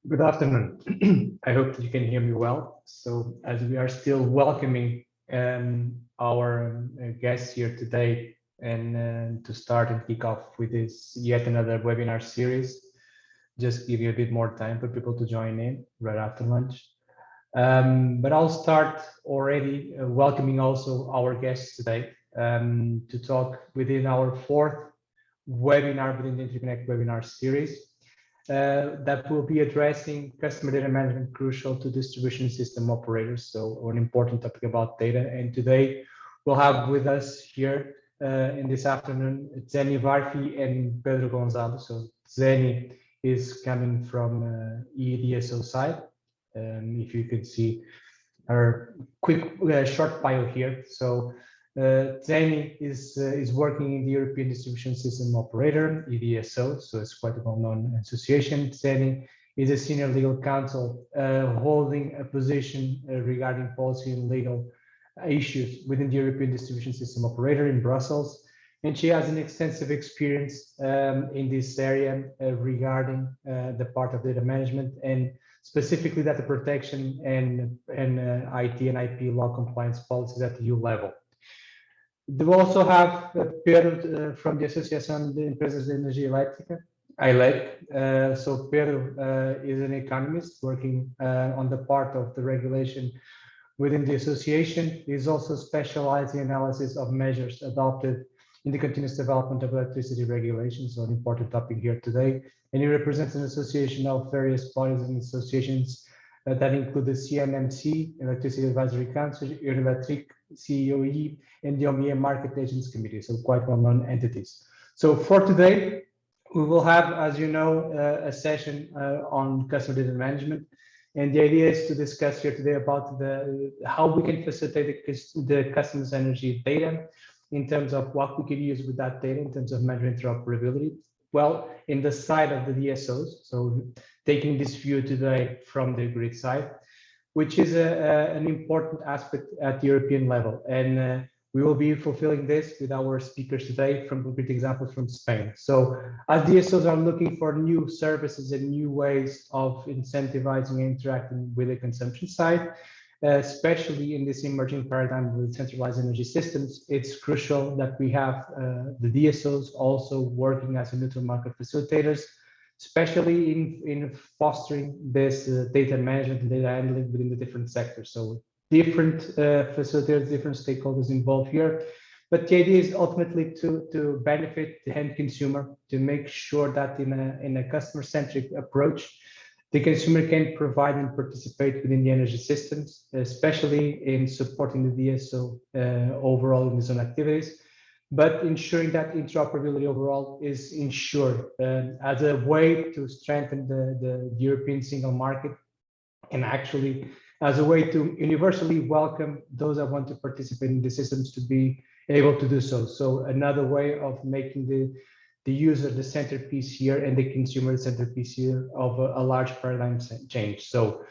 Good afternoon. I hope that you can hear me well. So as we are still welcoming our guests here today and to start and kick off with this yet another webinar series, just give you a bit more time for people to join in right after lunch. But I'll start already welcoming also our guests today to talk within our fourth webinar within the InterConnect Webinar Series. That will be addressing customer data management crucial to distribution system operators. So an important topic about data. And today we'll have with us here in this afternoon, Tzeni Varfi and Pedro González. So Tzeni is coming from E.DSO side. If you could see her quick short bio here. So Tzeni is working in the European Distribution System Operator, E.DSO, so it's quite a well-known association. Tzeni is a senior legal counsel holding a position regarding policy and legal issues within the European Distribution System Operator in Brussels. And she has an extensive experience in this area regarding the part of data management and specifically data protection and IT and IP law compliance policies at the EU level. We also have Pedro from the Asociación de Empresas de Energía Eléctrica, aelēc. So Pedro is an economist working on the part of the regulation within the association. He is also specialized in analysis of measures adopted in the continuous development of electricity regulations, so an important topic here today. And he represents an association of various bodies and associations that include the CNMC, Electricity Advisory Council, Eléctrica, CEOE, and the OMIA Market Agents Committee, so quite well-known entities. So for today, we will have, as you know, a session on customer data management. And the idea is to discuss here today about how we can facilitate the customer's energy data in terms of what we can use with that data in terms of measuring interoperability. Well, in the side of the DSOs, so taking this view today from the grid side, which is an important aspect at the European level. And we will be fulfilling this with our speakers today from concrete examples from Spain. So as DSOs are looking for new services and new ways of incentivizing and interacting with the consumption side, especially in this emerging paradigm with centralized energy systems, it's crucial that we have the DSOs also working as a neutral market facilitators, especially in fostering this data management and data handling within the different sectors. So different facilitators, different stakeholders involved here. But the idea is ultimately to benefit the end consumer, to make sure that in a customer-centric approach, the consumer can provide and participate within the energy systems, especially in supporting the DSO overall in his own activities, but ensuring that interoperability overall is ensured as a way to strengthen the European single market, and actually as a way to universally welcome those that want to participate in the systems to be able to do so. So another way of making the user the centerpiece here and the consumer the centerpiece here of a large paradigm change. So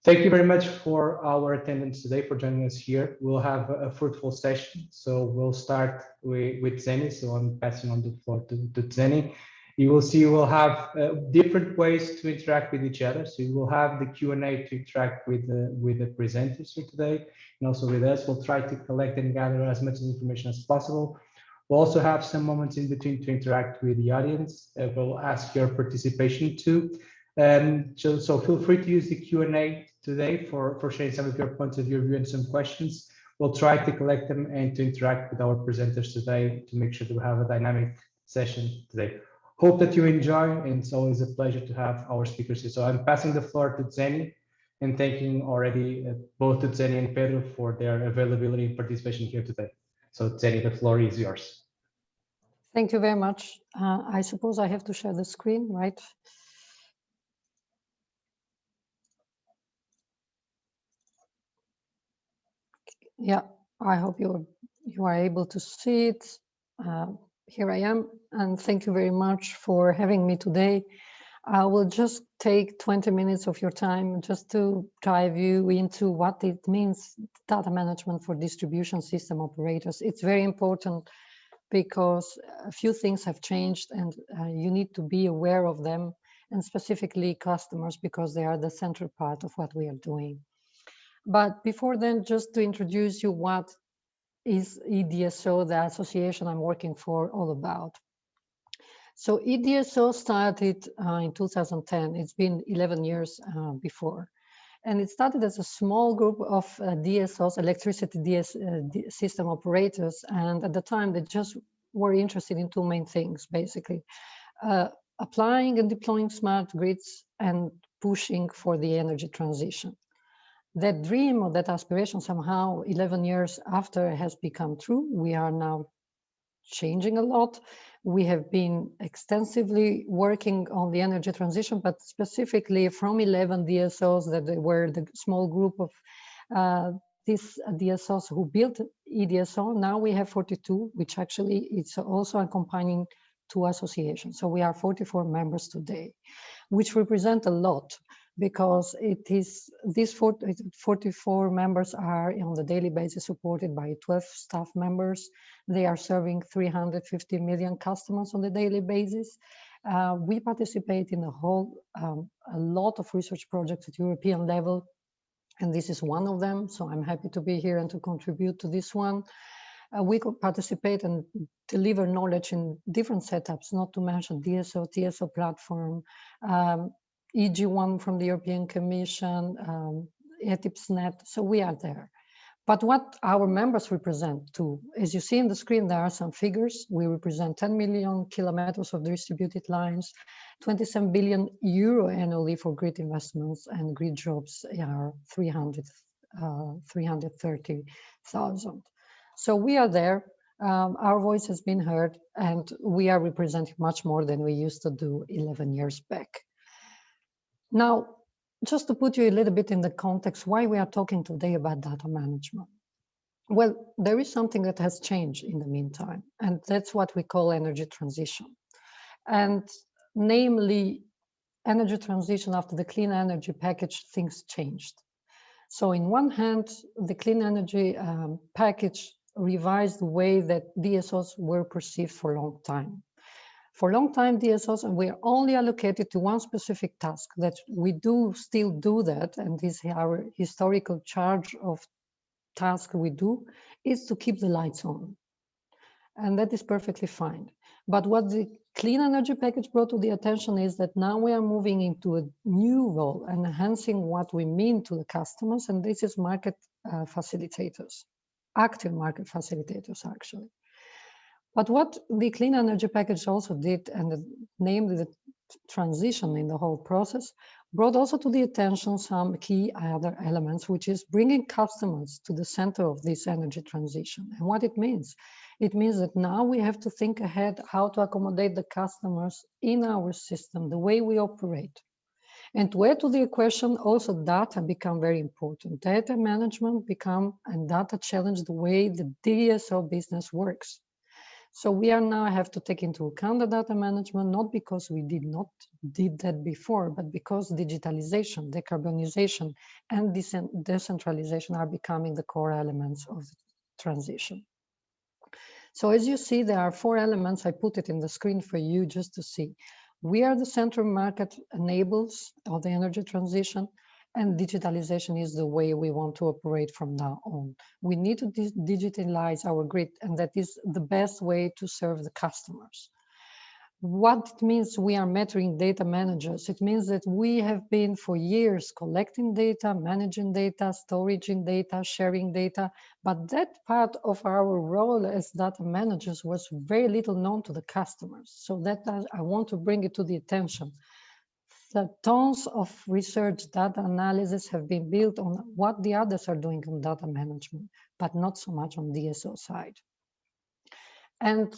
thank you very much for our attendance today, for joining us here. We'll have a fruitful session. So we'll start with Tzeni. So I'm passing on the floor to Tzeni. You will see we'll have different ways to interact with each other. So you will have the Q&A to interact with the presenters here today and also with us. We'll try to collect and gather as much information as possible. We'll also have some moments in between to interact with the audience. We'll ask your participation too. So feel free to use the Q&A today for sharing some of your points of view and some questions. We'll try to collect them and to interact with our presenters today to make sure that we have a dynamic session today. Hope that you enjoy, and it's always a pleasure to have our speakers here. So I'm passing the floor to Tzeni and thanking already both to Tzeni and Pedro for their availability and participation here today. So Tzeni, the floor is yours. Thank you very much. I suppose I have to share the screen, right? Yeah, I hope you are able to see it. Here I am, and thank you very much for having me today. I will just take 20 minutes of your time just to dive you into what it means, data management for distribution system operators. It's very important because a few things have changed and you need to be aware of them and specifically customers, because they are the central part of what we are doing. But before then, just to introduce you what is E.DSO, the association I'm working for, all about. So E.DSO started in 2010. It's been 11 years before. And it started as a small group of DSOs, electricity system operators. And at the time, they just were interested in two main things, basically. Applying and deploying smart grids and pushing for the energy transition. That dream or that aspiration somehow 11 years after has become true. We are now changing a lot. We have been extensively working on the energy transition, but specifically from 11 DSOs that they were the small group of these DSOs who built E.DSO. Now we have 42, which actually it's also accompanying two associations. So we are 44 members today, which represent a lot, because it is these 44 members are on the daily basis supported by 12 staff members. They are serving 350 million customers on the daily basis. We participate in a lot of research projects at European level, and this is one of them. So I'm happy to be here and to contribute to this one. We could participate and deliver knowledge in different setups, not to mention DSO, TSO platform, EG1 from the European Commission, ETIPSnet, so we are there. But what our members represent too, as you see in the screen, there are some figures. We represent 10 million kilometers of distributed lines, 27 billion euro annually for grid investments, and grid jobs are 330,000. So we are there. Our voice has been heard, and we are representing much more than we used to do 11 years back. Now, just to put you a little bit in the context, why we are talking today about data management. Well, there is something that has changed in the meantime, and that's what we call energy transition. And namely, energy transition after the clean energy package, things changed. So in one hand, the clean energy package revised the way that DSOs were perceived for a long time. For a long time, DSOs were only allocated to one specific task, that we do still do that, and this is our historical charge of task we do, is to keep the lights on. And that is perfectly fine. But what the clean energy package brought to the attention is that now we are moving into a new role, enhancing what we mean to the customers, and this is market facilitators, active market facilitators, actually. But what the clean energy package also did, and namely the transition in the whole process, brought also to the attention some key other elements, which is bringing customers to the center of this energy transition. And what it means that now we have to think ahead how to accommodate the customers in our system, the way we operate. And to add to the equation, also data become very important. Data management become and data challenge the way the DSO business works. So we are now have to take into account the data management, not because we did that before, but because digitalization, decarbonization, and decentralization are becoming the core elements of the transition. So as you see, there are 4 elements. I put it in the screen for you just to see. We are the central market enablers of the energy transition, and digitalization is the way we want to operate from now on. We need to digitalize our grid, and that is the best way to serve the customers. What it means we are measuring data managers, it means that we have been for years collecting data, managing data, storing data, sharing data, but that part of our role as data managers was very little known to the customers. So that I want to bring it to the attention. The tons of research data analysis have been built on what the others are doing on data management, but not so much on DSO side. And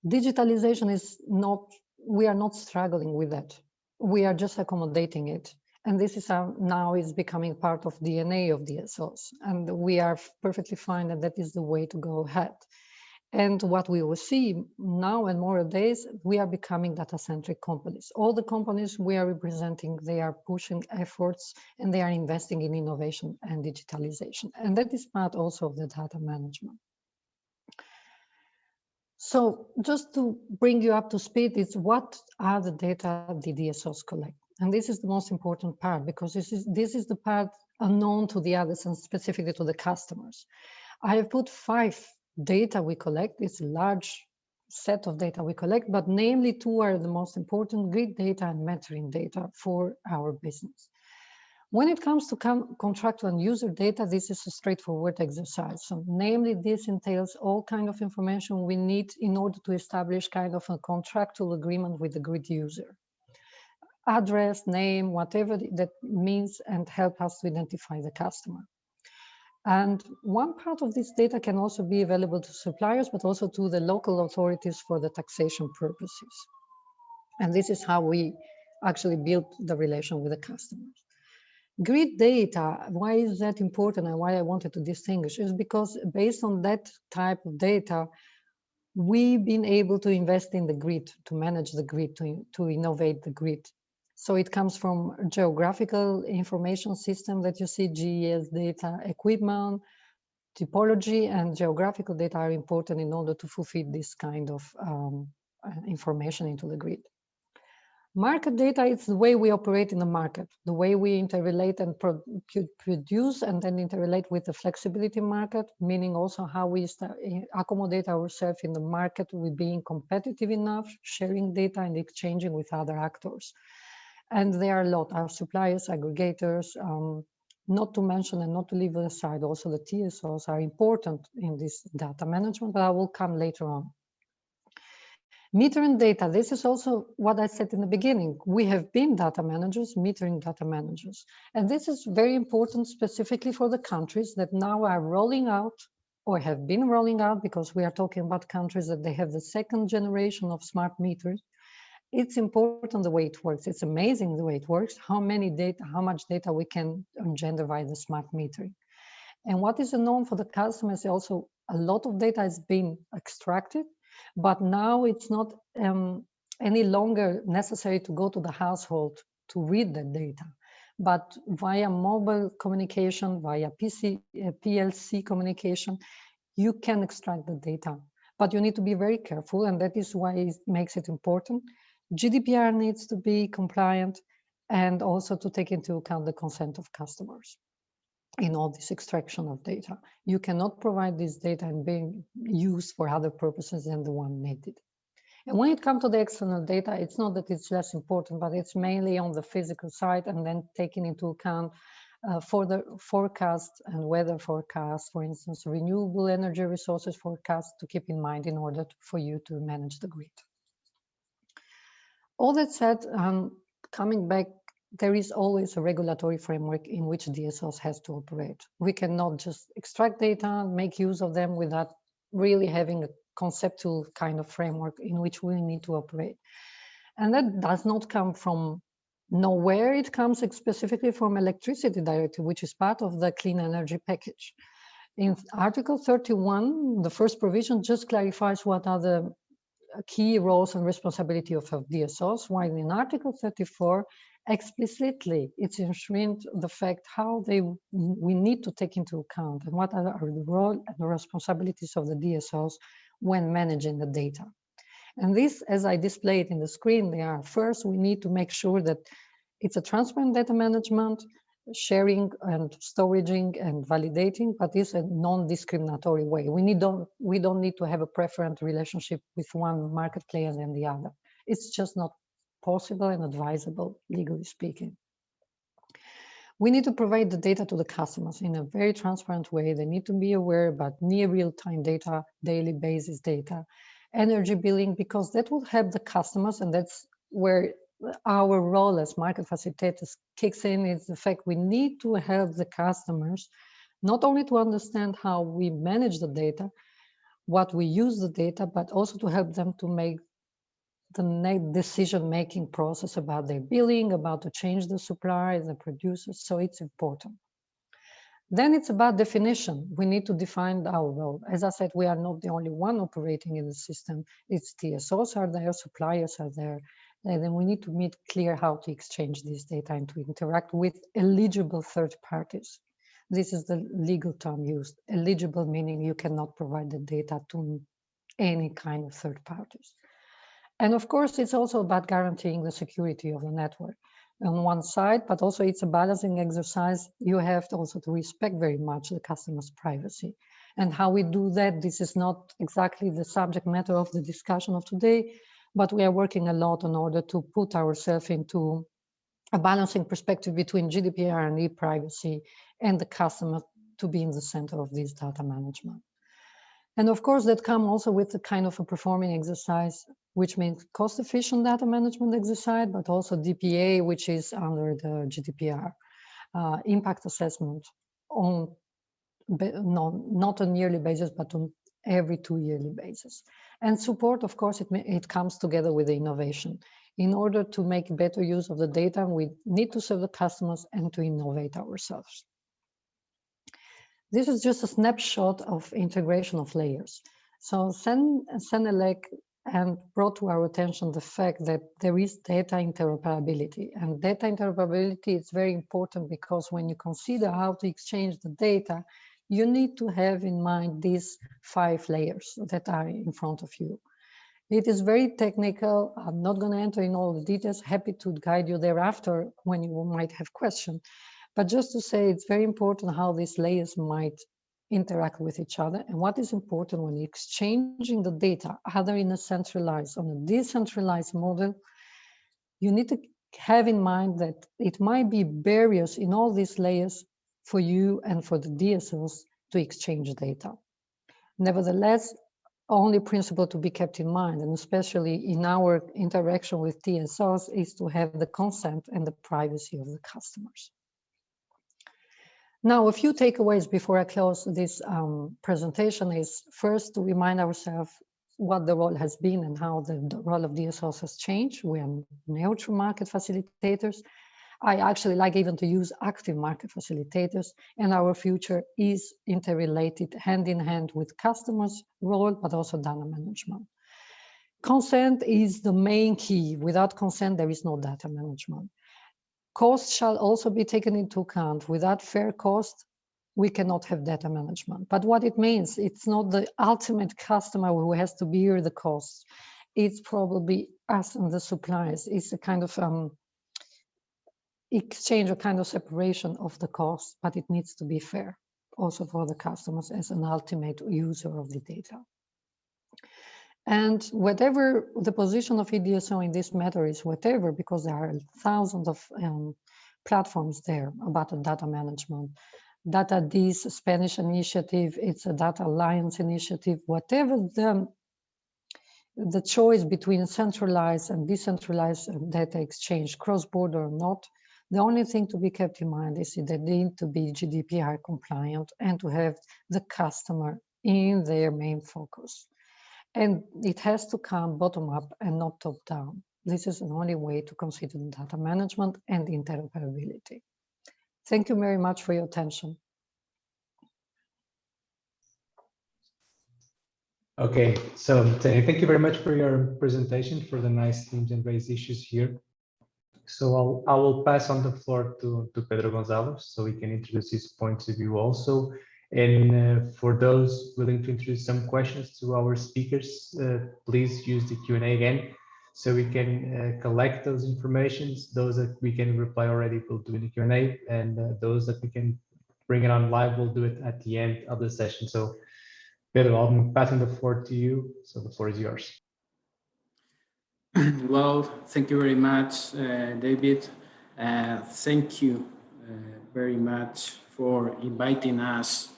digitalization is not, we are not struggling with that. We are just accommodating it. And this is how now is becoming part of DNA of DSOs. And we are perfectly fine that that is the way to go ahead. And what we will see now and more days, we are becoming data-centric companies. All the companies we are representing, they are pushing efforts and they are investing in innovation and digitalization. And that is part also of the data management. So just to bring you up to speed, it's what are the data the DSOs collect? And this is the most important part, because this is the part unknown to the others and specifically to the customers. I have put 5 data we collect. It's a large set of data we collect, but namely 2 are the most important: grid data and metering data for our business. When it comes to contractual and user data, this is a straightforward exercise. So namely, this entails all kind of information we need in order to establish kind of a contractual agreement with the grid user. Address, name, whatever that means, and help us to identify the customer. And one part of this data can also be available to suppliers, but also to the local authorities for the taxation purposes. And this is how we actually build the relation with the customers. Grid data, why is that important and why I wanted to distinguish, is because based on that type of data, we've been able to invest in the grid, to manage the grid, to innovate the grid. So it comes from geographical information system that you see, GES data, equipment, typology, and geographical data are important in order to fulfill this kind of information into the grid. Market data is the way we operate in the market, the way we interrelate and produce and then interrelate with the flexibility market, meaning also how we accommodate ourselves in the market with being competitive enough, sharing data and exchanging with other actors. And there are a lot, our suppliers, aggregators, not to mention and not to leave aside, also the TSOs are important in this data management, but I will come later on. Metering data, this is also what I said in the beginning. We have been data managers, metering data managers. And this is very important specifically for the countries that now are rolling out or have been rolling out, because we are talking about countries that they have the 2nd generation of smart meters. It's important the way it works. It's amazing the way it works, how much data we can engender via the smart metering. And what is known for the customers, also a lot of data is being extracted, but now it's not any longer necessary to go to the household to read the data, but via mobile communication, via PLC communication, you can extract the data. But you need to be very careful, and that is why it makes it important. GDPR needs to be compliant and also to take into account the consent of customers in all this extraction of data. You cannot provide this data and being used for other purposes than the one needed. And when it comes to the external data, it's not that it's less important, but it's mainly on the physical side and then taking into account for the forecast and weather forecast, for instance, renewable energy resources forecast to keep in mind in order for you to manage the grid. All that said, coming back, there is always a regulatory framework in which DSOs has to operate. We cannot just extract data, make use of them without really having a conceptual kind of framework in which we need to operate. And that does not come from nowhere. It comes specifically from Electricity Directive, which is part of the clean energy package. In Article 31, the first provision just clarifies what are the key roles and responsibility of DSOs, while in Article 34, explicitly it's enshrined the fact how we need to take into account and what are the role and the responsibilities of the DSOs when managing the data. And this, as I displayed in the screen, they are: first, we need to make sure that it's a transparent data management, sharing and storaging and validating, but it's a non-discriminatory way. We don't need to have a preferent relationship with one market player than the other. It's just not possible and advisable, legally speaking. We need to provide the data to the customers in a very transparent way. They need to be aware about near real-time data, daily basis data, energy billing, because that will help the customers, and that's where our role as market facilitators kicks in, is the fact we need to help the customers not only to understand how we manage the data, what we use the data, but also to help them to make the decision-making process about their billing, about to change the supplier, the producers, so it's important. Then it's about definition. We need to define our role. As I said, we are not the only one operating in the system. It's TSOs are there, suppliers are there, and then we need to make clear how to exchange this data and to interact with eligible third parties. This is the legal term used. Eligible meaning you cannot provide the data to any kind of third parties. And of course, it's also about guaranteeing the security of the network on one side, but also it's a balancing exercise. You have to also to respect very much the customer's privacy. And how we do that, this is not exactly the subject matter of the discussion of today, but we are working a lot in order to put ourselves into a balancing perspective between GDPR and e-privacy and the customer to be in the center of this data management. And of course, that comes also with a kind of a performing exercise, which means cost-efficient data management exercise, but also DPA, which is under the GDPR, impact assessment on not on yearly basis, but on every 2 yearly basis. And support, of course, it comes together with the innovation. In order to make better use of the data, we need to serve the customers and to innovate ourselves. This is just a snapshot of integration of layers. So CENELEC brought to our attention the fact that there is data interoperability. And data interoperability is very important because when you consider how to exchange the data, you need to have in mind these 5 layers that are in front of you. It is very technical. I'm not going to enter in all the details. Happy to guide you thereafter when you might have questions. But just to say, it's very important how these layers might interact with each other. And what is important when exchanging the data, either in a centralized or a decentralized model, you need to have in mind that it might be barriers in all these layers for you and for the DSOs to exchange data. Nevertheless, only principle to be kept in mind, and especially in our interaction with DSOs, is to have the consent and the privacy of the customers. Now, a few takeaways before I close this presentation is first to remind ourselves what the role has been and how the role of DSOs has changed. We are neutral market facilitators. I actually like even to use active market facilitators, and our future is interrelated hand in hand with customers' role, but also data management. Consent is the main key. Without consent, there is no data management. Cost shall also be taken into account. Without fair cost, we cannot have data management. But what it means, it's not the ultimate customer who has to bear the costs. It's probably us and the suppliers. It's a kind of exchange, a kind of separation of the cost, but it needs to be fair also for the customers as an ultimate user of the data. And whatever the position of E.DSO in this matter is, whatever, because there are thousands of platforms there about the data management. DataDis, Spanish initiative, it's a Data Alliance initiative, whatever the choice between centralized and decentralized data exchange, cross-border or not, the only thing to be kept in mind is that they need to be GDPR compliant and to have the customer in their main focus. And it has to come bottom up and not top down. This is the only way to consider data management and interoperability. Thank you very much for your attention. Okay, so thank you very much for your presentation, for the nice themes and raised issues here. So I will pass on the floor to Pedro González so he can introduce his points of view also. And for those willing to introduce some questions to our speakers, please use the Q&A again so we can collect those informations. Those that we can reply already, we'll do in the Q&A, and those that we can bring it on live, we'll do it at the end of the session. So Pedro, I'm passing the floor to you, so the floor is yours. Well, thank you very much, David. Thank you very much for inviting us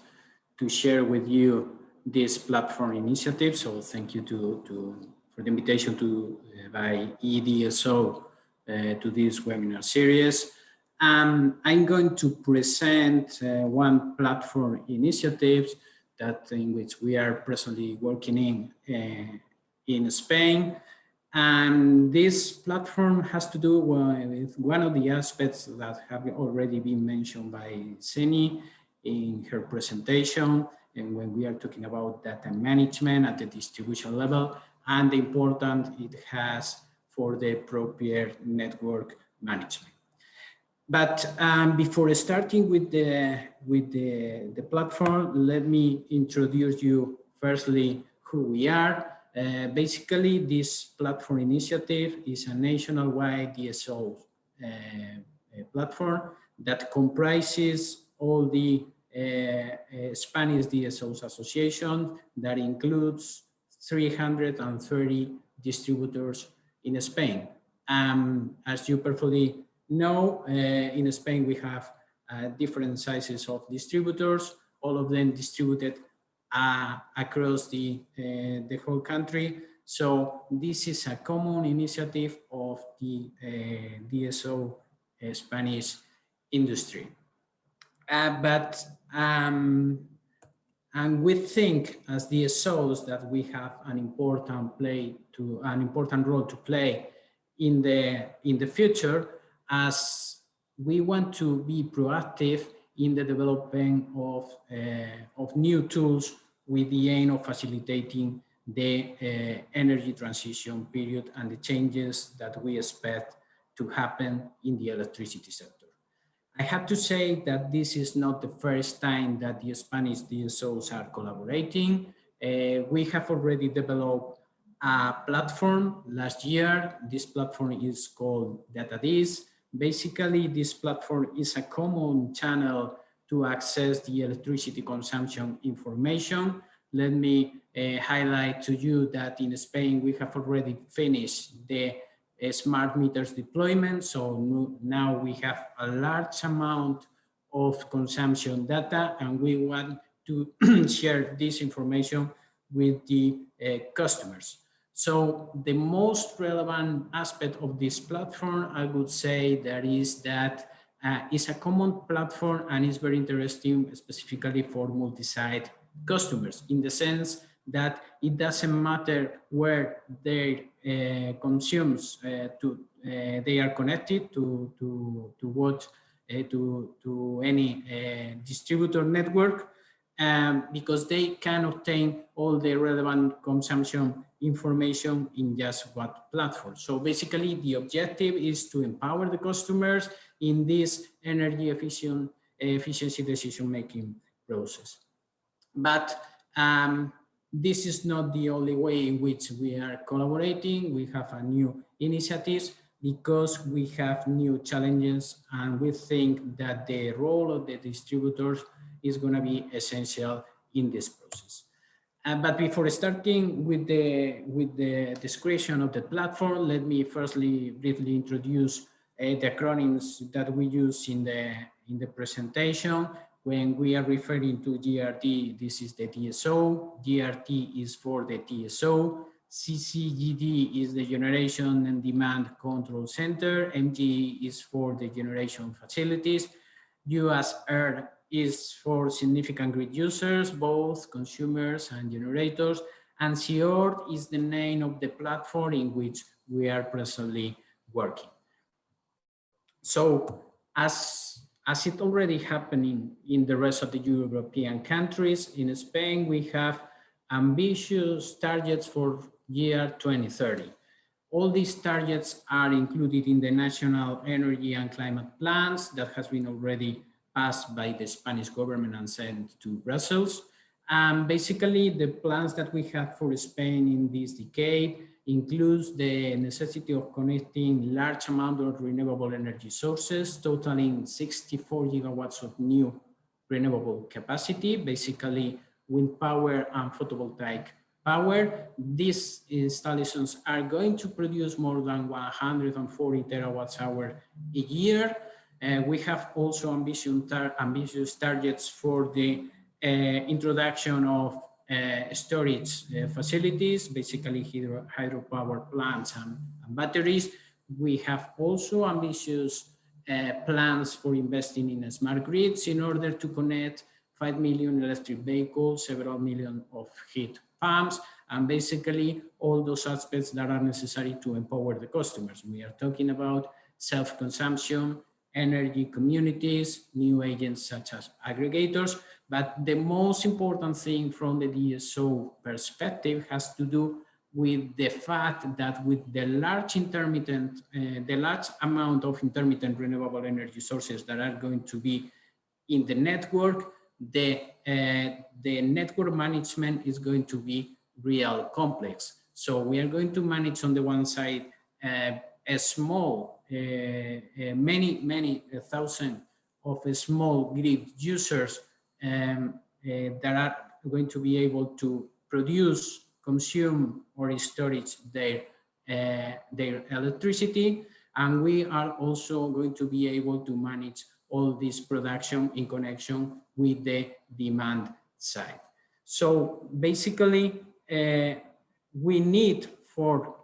to share with you this platform initiative. So thank you for the invitation by E.DSO to this webinar series. I'm going to present one platform initiative in which we are presently working in Spain. And this platform has to do with one of the aspects that have already been mentioned by Tzeni in her presentation, and when we are talking about data management at the distribution level and the importance it has for the appropriate network management. But before starting with the platform, let me introduce you firstly who we are. Basically, this platform initiative is a nationwide E.DSO platform that comprises all the Spanish E.DSOs Association, that includes 330 distributors in Spain. As you perfectly know, in Spain we have different sizes of distributors, all of them distributed across the whole country. So this is a common initiative of the E.DSO Spanish industry. And we think as E.DSOs that we have an important role to play in the future, as we want to be proactive in the development of new tools with the aim of facilitating the energy transition period and the changes that we expect to happen in the electricity sector. I have to say that this is not the first time that the Spanish E.DSOs are collaborating. We have already developed a platform last year. This platform is called DataDis. Basically, this platform is a common channel to access the electricity consumption information. Let me highlight to you that in Spain, we have already finished the smart meters deployment. So now we have a large amount of consumption data, and we want to share this information with the customers. So the most relevant aspect of this platform, I would say, that is that it's a common platform and it's very interesting specifically for multi-site customers, in the sense that it doesn't matter where they consumes they are connected to any distributor network, because they can obtain all the relevant consumption information in just one platform. So basically, the objective is to empower the customers in this energy efficiency decision-making process. But this is not the only way in which we are collaborating. We have a new initiatives because we have new challenges, and we think that the role of the distributors is going to be essential in this process. But before starting with the description of the platform, let me firstly briefly introduce the acronyms that we use in the presentation. When we are referring to GRT, this is the E.DSO, GRT is for the E.DSO, CCGD is the Generation and Demand Control Center, MGE is for the generation facilities, USR is for significant grid users, both consumers and generators, and CEOR is the name of the platform in which we are presently working. So as it already happening in the rest of the European countries, in Spain, we have ambitious targets for year 2030. All these targets are included in the national energy and climate plans that has been already passed by the Spanish government and sent to Brussels. Basically, the plans that we have for Spain in this decade includes the necessity of connecting large amount of renewable energy sources, totaling 64 gigawatts of new renewable capacity, basically wind power and photovoltaic power. These installations are going to produce more than 140 terawatt hours a year. We have also ambitious targets for the introduction of storage facilities, basically hydropower plants and batteries. We have also ambitious plans for investing in smart grids in order to connect 5 million electric vehicles, several million of heat pumps, and basically all those aspects that are necessary to empower the customers. We are talking about self-consumption, energy communities, new agents such as aggregators, but the most important thing from the E.DSO perspective has to do with the fact that with the large amount of intermittent renewable energy sources that are going to be in the network, the network management is going to be real complex. So we are going to manage on the one side a small, many thousand of small grid users that are going to be able to produce, consume, or storage their electricity. And we are also going to be able to manage all this production in connection with the demand side. So basically, we need for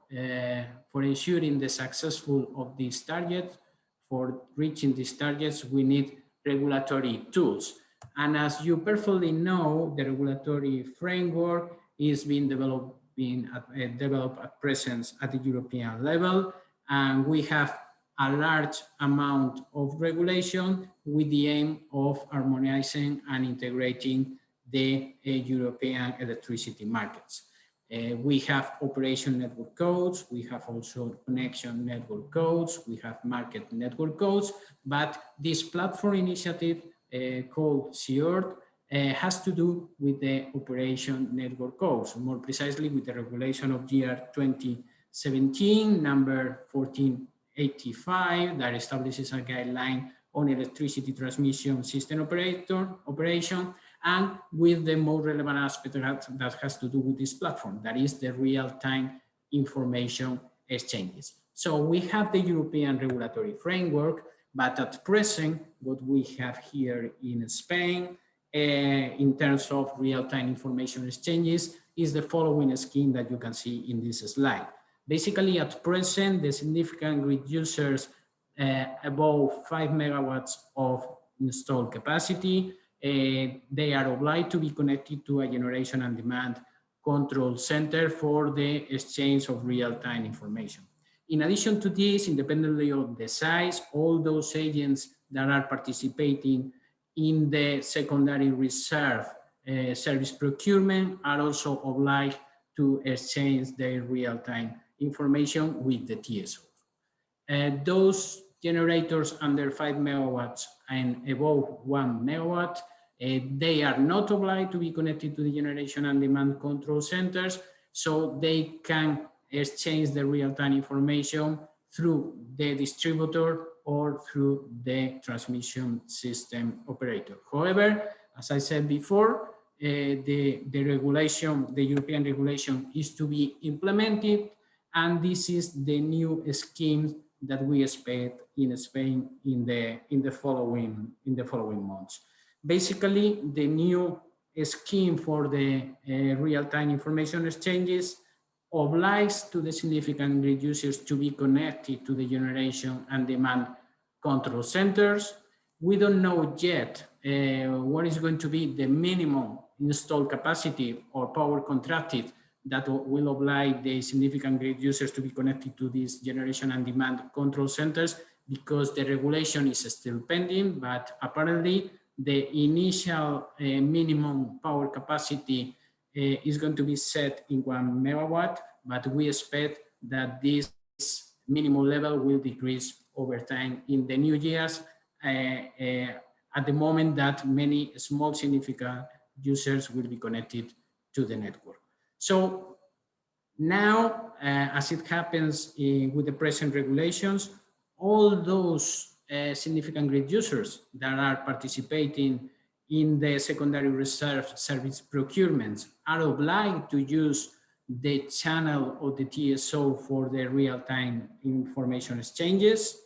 ensuring the successful of these targets, for reaching these targets, we need regulatory tools. And as you perfectly know, the regulatory framework is being developed at present at the European level, and we have a large amount of regulation with the aim of harmonizing and integrating the European electricity markets. We have operation network codes, we have also connection network codes, we have market network codes, but this platform initiative called CEST has to do with the operation network codes, more precisely with the regulation of year 2017, number 1485, that establishes a guideline on electricity transmission system operation, and with the more relevant aspect that has to do with this platform, that is the real-time information exchanges. So we have the European regulatory framework, but at present, what we have here in Spain, in terms of real-time information exchanges, is the following scheme that you can see in this slide. Basically, at present, the significant grid users above 5 megawatts of installed capacity, they are obliged to be connected to a generation and demand control center for the exchange of real-time information. In addition to this, independently of the size, all those agents that are participating in the secondary reserve service procurement are also obliged to exchange their real-time information with the TSOs. Those generators under 5 megawatts and above 1 megawatt, they are not obliged to be connected to the generation and demand control centers, so they can exchange the real-time information through the distributor or through the transmission system operator. However, as I said before, the European regulation is to be implemented, and this is the new scheme that we expect in Spain in the following months. Basically, the new scheme for the real-time information exchanges obliges to the significant grid users to be connected to the generation and demand control centers. We don't know yet what is going to be the minimum installed capacity or power contracted that will oblige the significant grid users to be connected to these generation and demand control centers, because the regulation is still pending, but apparently the initial minimum power capacity is going to be set in 1 megawatt, but we expect that this minimum level will decrease over time in the new years at the moment that many small significant users will be connected to the network. So now, as it happens with the present regulations, all those significant grid users that are participating in the secondary reserve service procurements are obliged to use the channel of the TSO for the real-time information exchanges.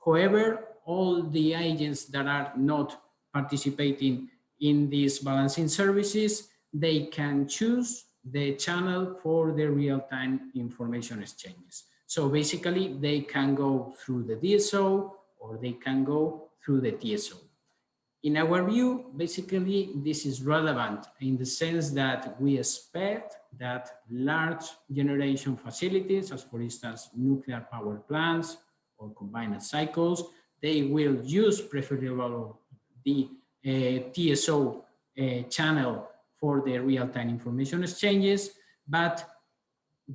However, all the agents that are not participating in these balancing services, they can choose the channel for the real-time information exchanges. So basically, they can go through the DSO or they can go through the TSO. In our view, basically, this is relevant in the sense that we expect that large generation facilities, as for instance, nuclear power plants or combined cycles, they will use preferably the TSO channel for the real-time information exchanges, but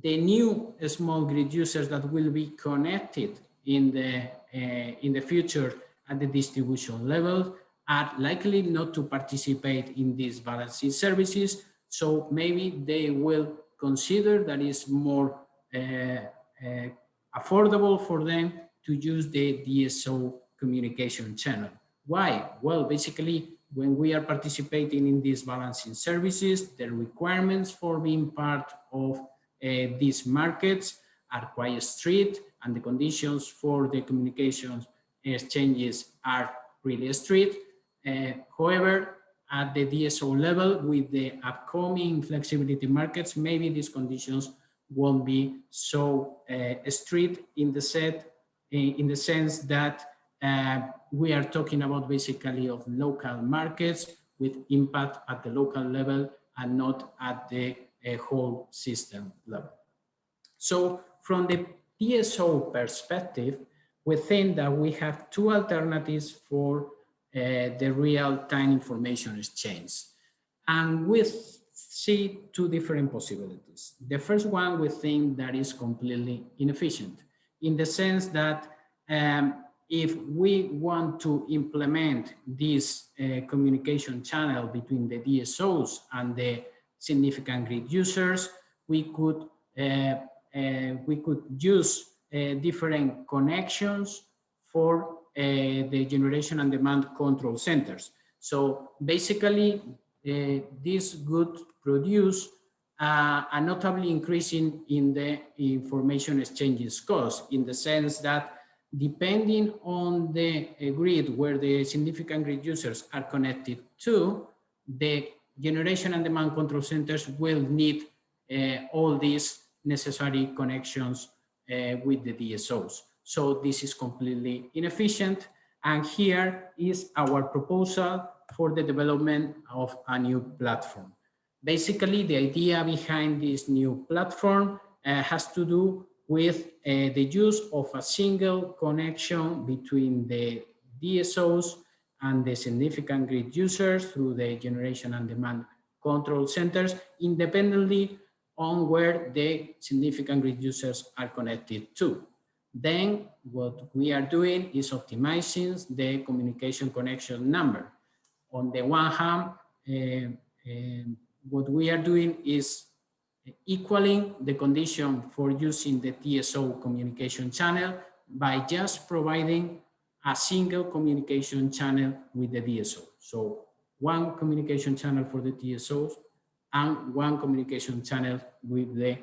the new small grid users that will be connected in the future at the distribution level are likely not to participate in these balancing services, so maybe they will consider that it's more affordable for them to use the DSO communication channel. Why? Well, basically, when we are participating in these balancing services, the requirements for being part of these markets are quite strict, and the conditions for the communications exchanges are really strict. However, at the DSO level, with the upcoming flexibility markets, maybe these conditions won't be so strict in the sense that we are talking about basically of local markets with impact at the local level and not at the whole system level. So from the DSO perspective, we think that we have two alternatives for the real-time information exchange. And we see two different possibilities. The first one, we think that is completely inefficient in the sense that if we want to implement this communication channel between the DSOs and the significant grid users, we could use different connections for the generation and demand control centers. So basically, this would produce a notable increase in the information exchanges cost, in the sense that depending on the grid where the significant grid users are connected to, the generation and demand control centers will need all these necessary connections with the DSOs. So this is completely inefficient. And here is our proposal for the development of a new platform. Basically, the idea behind this new platform has to do with the use of a single connection between the DSOs and the significant grid users through the generation and demand control centers, independently on where the significant grid users are connected to. Then what we are doing is optimizing the communication connection number. On the one hand, what we are doing is equaling the condition for using the DSO communication channel by just providing a single communication channel with the DSO. So one communication channel for the DSOs and one communication channel with the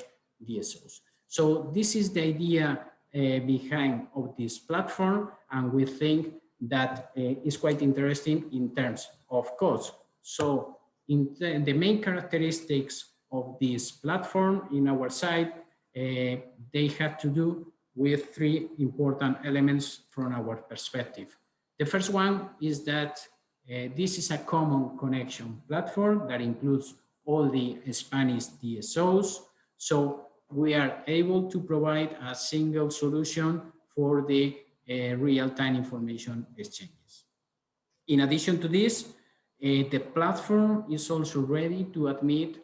DSOs. So this is the idea behind of this platform, and we think that is quite interesting in terms of cost. So in the main characteristics of this platform in our side, they have to do with three important elements from our perspective. The first one is that this is a common connection platform that includes all the Spanish DSOs. So we are able to provide a single solution for the real-time information exchanges. In addition to this, the platform is also ready to admit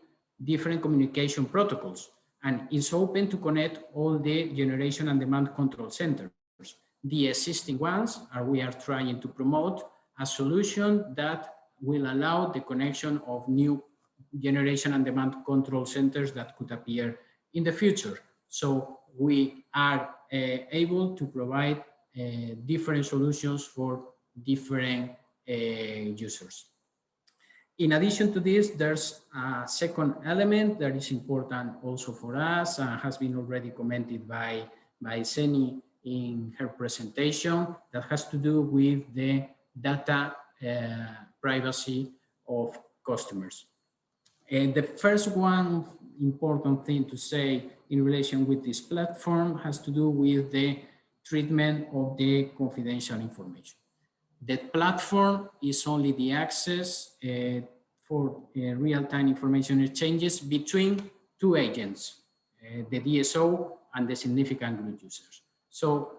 different communication protocols and is open to connect all the generation and demand control centers. The existing ones we are trying to promote a solution that will allow the connection of new generation and demand control centers that could appear in the future. So we are able to provide different solutions for different users. In addition to this, there's a second element that is important also for us and has been already commented by Tzeni in her presentation, that has to do with the data privacy of customers. And the first one important thing to say in relation with this platform has to do with the treatment of the confidential information. The platform is only the access for real-time information exchanges between two agents, the DSO and the significant grid users. So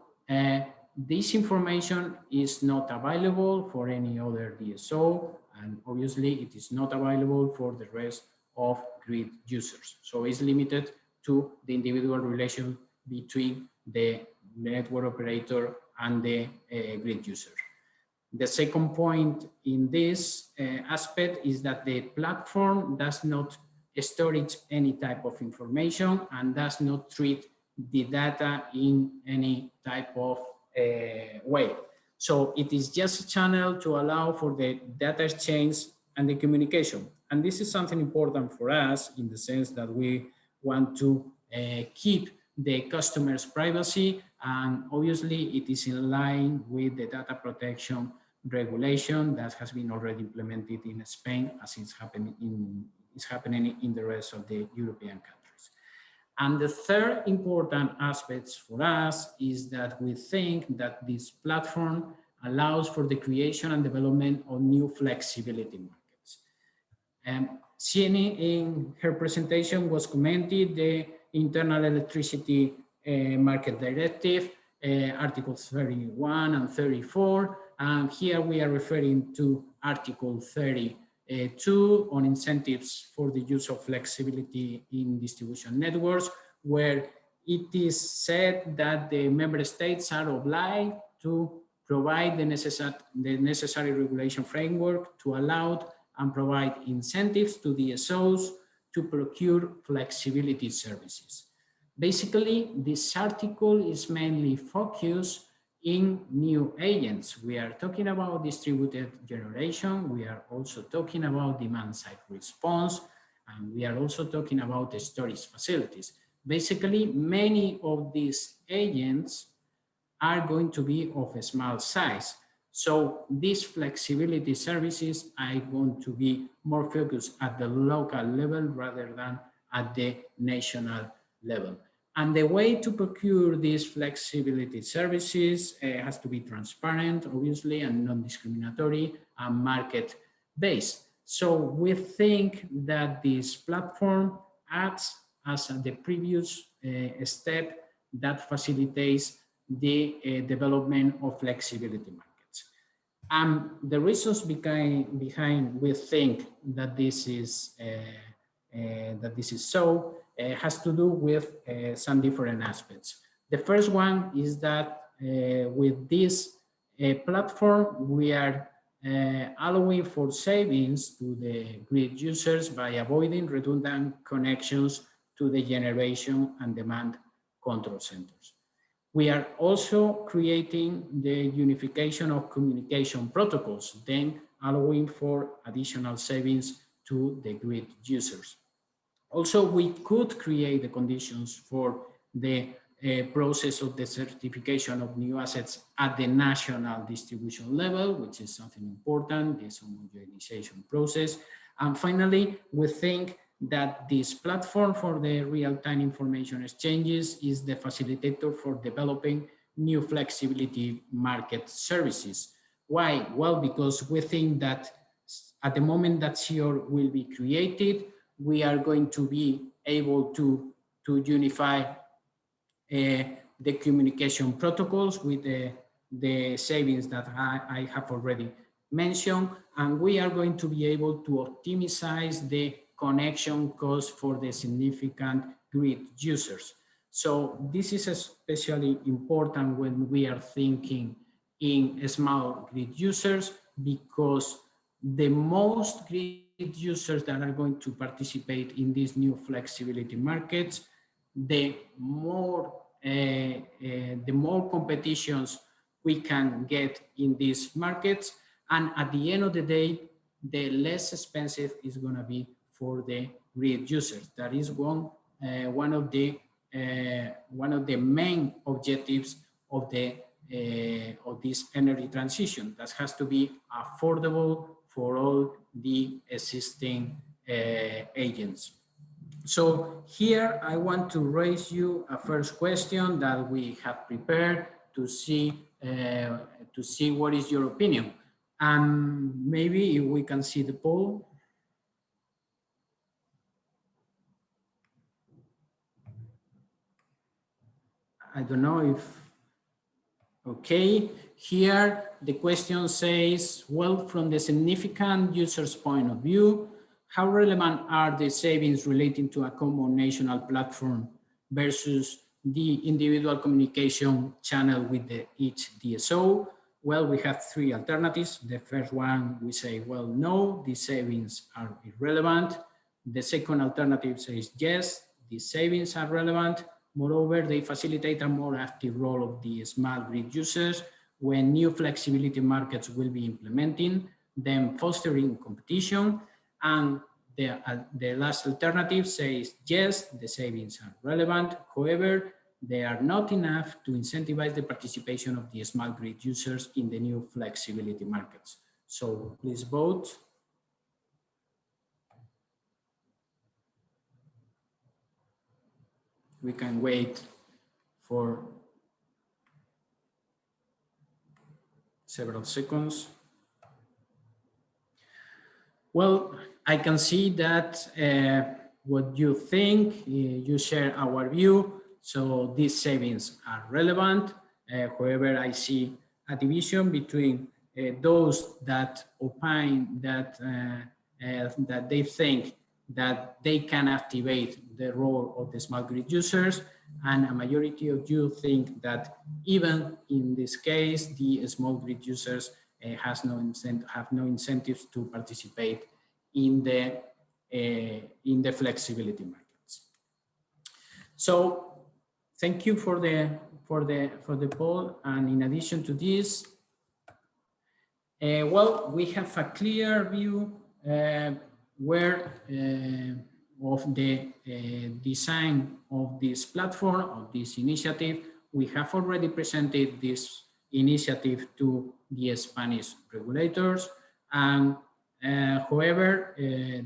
this information is not available for any other DSO, and obviously it is not available for the rest of grid users. So it's limited to the individual relation between the network operator and the grid user. The second point in this aspect is that the platform does not storage any type of information and does not treat the data in any type of way. So it is just a channel to allow for the data exchange and the communication. And this is something important for us in the sense that we want to keep the customer's privacy, and obviously it is in line with the data protection regulation that has been already implemented in Spain, as it's happening in the rest of the European countries. And the third important aspect for us is that we think that this platform allows for the creation and development of new flexibility markets. Tzeni, in her presentation, was commented the Internal Electricity Market Directive, Articles 31 and 34. And here we are referring to Article 32 on incentives for the use of flexibility in distribution networks, where it is said that the member states are obliged to provide the necessary regulation framework to allow and provide incentives to the E.DSOs to procure flexibility services. Basically, this article is mainly focused in new agents. We are talking about distributed generation. We are also talking about demand side response, and we are also talking about the storage facilities. Basically, many of these agents are going to be of a small size. So these flexibility services are going to be more focused at the local level rather than at the national level. And the way to procure these flexibility services has to be transparent, obviously, and non-discriminatory and market-based. So we think that this platform acts as the previous step that facilitates the development of flexibility markets. The reasons behind we think that this is so has to do with some different aspects. The first one is that with this platform, we are allowing for savings to the grid users by avoiding redundant connections to the generation and demand control centers. We are also creating the unification of communication protocols, then allowing for additional savings to the grid users. Also, we could create the conditions for the process of the certification of new assets at the national distribution level, which is something important, this homogenization process. And finally, we think that this platform for the real-time information exchanges is the facilitator for developing new flexibility market services. Why? Well, because we think that at the moment that CEOR will be created, we are going to be able to unify the communication protocols with the savings that I have already mentioned, and we are going to be able to optimize the connection costs for the significant grid users. So this is especially important when we are thinking in small grid users, because the most grid users that are going to participate in these new flexibility markets, the more competitions we can get in these markets, and at the end of the day, the less expensive is going to be for the grid users. That is one of the main objectives of this energy transition. That has to be affordable for all the existing agents. So here I want to raise you a first question that we have prepared to see what is your opinion. Maybe if we can see the poll. I don't know if, okay. Here the question says, well, from the significant user's point of view, how relevant are the savings relating to a common national platform versus the individual communication channel with each E.DSO? Well, we have three alternatives. The first one, we say, well, no, these savings are irrelevant. The second alternative says, yes, these savings are relevant. Moreover, they facilitate a more active role of the smart grid users when new flexibility markets will be implementing, then fostering competition. And the last alternative says, yes, the savings are relevant. However, they are not enough to incentivize the participation of the smart grid users in the new flexibility markets. So please vote. We can wait for several seconds. Well, I can see that what you think, you share our view. So these savings are relevant. However, I see a division between those that opine that, that they think that they can activate the role of the smart grid users, and a majority of you think that even in this case, the small grid users have no incentives to participate in the flexibility markets. So thank you for the poll. And in addition to this, well, we have a clear view where of the design of this platform, of this initiative. We have already presented this initiative to the Spanish regulators. And however,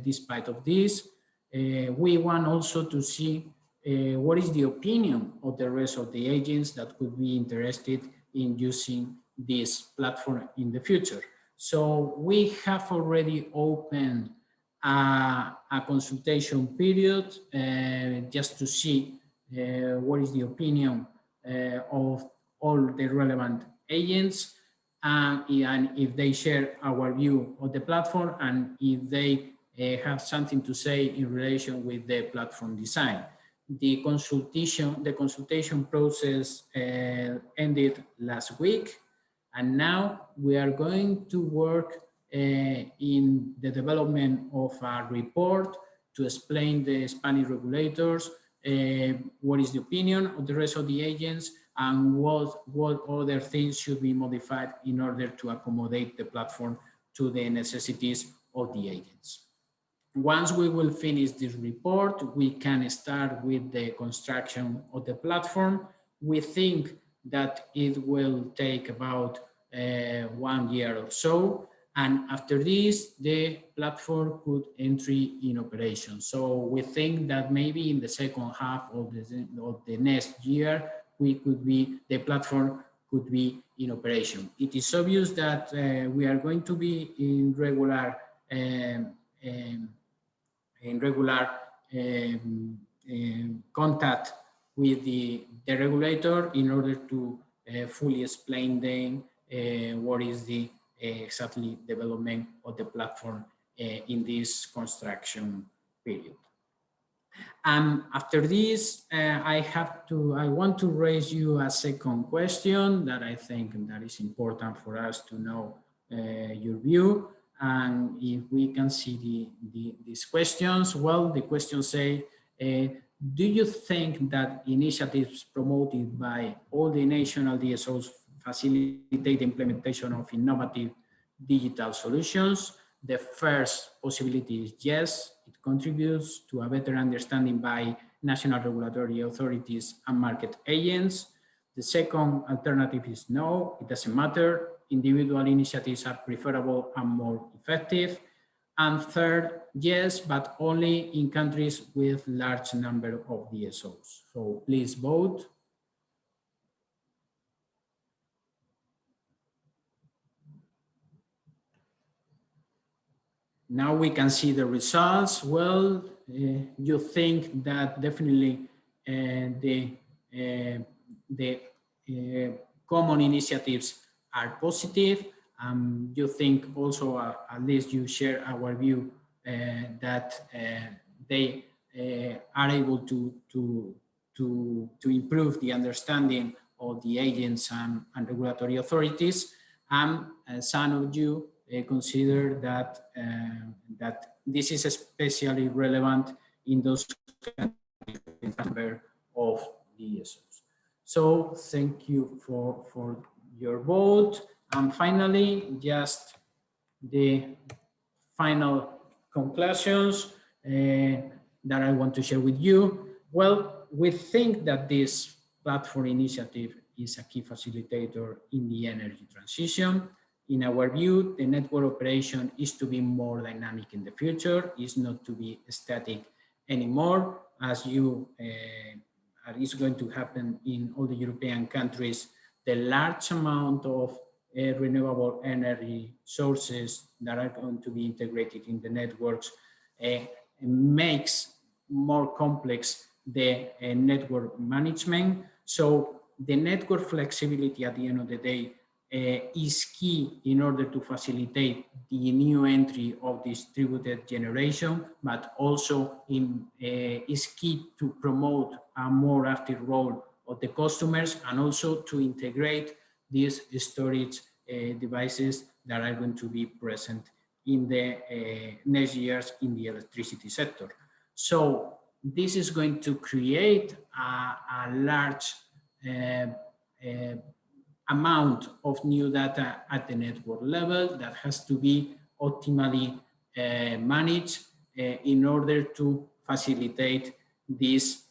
despite of this, we want also to see what is the opinion of the rest of the agents that could be interested in using this platform in the future. So we have already opened a consultation period just to see what is the opinion of all the relevant agents, and if they share our view of the platform, and if they have something to say in relation with the platform design. The consultation process ended last week, and now we are going to work in the development of a report to explain the Spanish regulators what is the opinion of the rest of the agents, and what other things should be modified in order to accommodate the platform to the necessities of the agents. Once we will finish this report, we can start with the construction of the platform. We think that it will take about 1 year or so. And after this, the platform could enter in operation. So we think that maybe in the second half of the next year, the platform could be in operation. It is obvious that we are going to be in regular contact with the regulator in order to fully explain them what is the exactly development of the platform in this construction period. After this, I want to raise you a second question that I think that is important for us to know your view. And if we can see these questions, well, the questions say, do you think that initiatives promoted by all the national DSOs facilitate the implementation of innovative digital solutions? The first possibility is yes, it contributes to a better understanding by national regulatory authorities and market agents. The second alternative is no, it doesn't matter. Individual initiatives are preferable and more effective. And third, yes, but only in countries with large number of DSOs. So please vote. Now we can see the results. Well, you think that definitely the common initiatives are positive. You think also, at least you share our view that they are able to improve the understanding of the agents and regulatory authorities. Some of you consider that that this is especially relevant in those number of E.DSOs. So thank you for your vote. And finally, just the final conclusions that I want to share with you. Well, we think that this platform initiative is a key facilitator in the energy transition. In our view, the network operation is to be more dynamic in the future, is not to be static anymore, as is going to happen in all the European countries. The large amount of renewable energy sources that are going to be integrated in the networks makes more complex the network management. So the network flexibility at the end of the day is key in order to facilitate the new entry of distributed generation, but also is key to promote a more active role of the customers and also to integrate these storage devices that are going to be present in the next years in the electricity sector. So this is going to create a large amount of new data at the network level that has to be optimally managed in order to facilitate this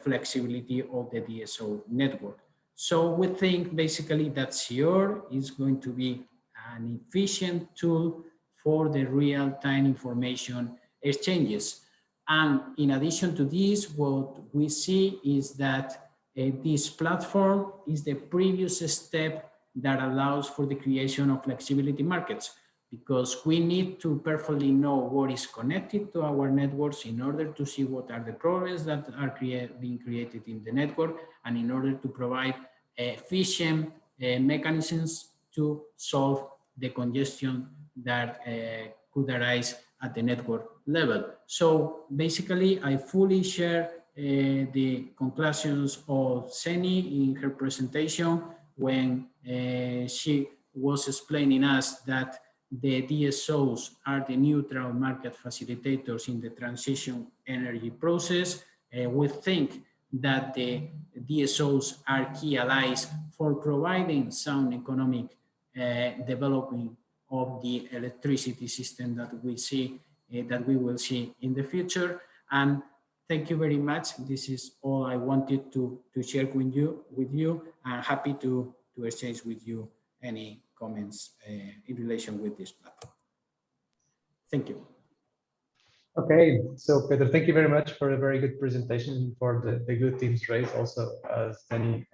flexibility of the E.DSO network. So we think basically that CEOR is going to be an efficient tool for the real-time information exchanges. And in addition to this, what we see is that this platform is the previous step that allows for the creation of flexibility markets, because we need to perfectly know what is connected to our networks in order to see what are the problems that are being created in the network, and in order to provide efficient mechanisms to solve the congestion that could arise at the network level. So basically, I fully share the conclusions of Tzeni in her presentation when she was explaining us that the DSOs are the neutral market facilitators in the transition energy process. We think that the DSOs are key allies for providing sound economic development of the electricity system that we see, that we will see in the future. And thank you very much. This is all I wanted to share with you. I'm happy to exchange with you any comments in relation with this platform. Thank you. Okay, so Pedro, thank you very much for a very good presentation, for the good themes raised, also as Tzeni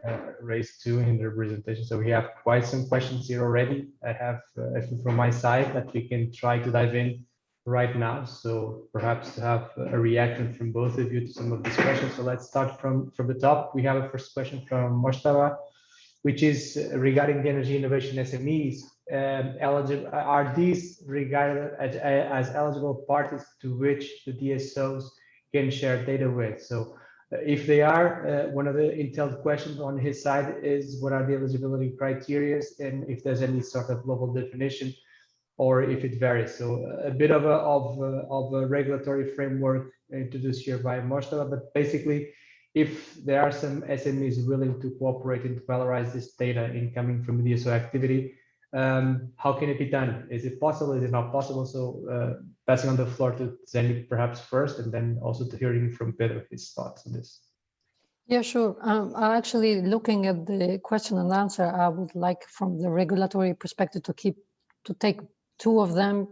raised too in their presentation. So we have quite some questions here already. I have a few from my side that we can try to dive in right now. So perhaps to have a reaction from both of you to some of these questions. So let's start from the top. We have a first question from Mostafa, which is regarding the energy innovation SMEs. Are these regarded as eligible parties to which the DSOs can share data with? So if they are, one of the entailed questions on his side is, what are the eligibility criteria, and if there's any sort of global definition, or if it varies. So a bit of a regulatory framework introduced here by Mostafa, but basically, if there are some SMEs willing to cooperate and to valorize this data incoming from DSO activity, how can it be done? Is it possible? Is it not possible? So passing on the floor to Tzeni perhaps first, and then also to hearing from Pedro his thoughts on this. Yeah, sure. Actually, looking at the question and answer, I would like from the regulatory perspective to take two of them,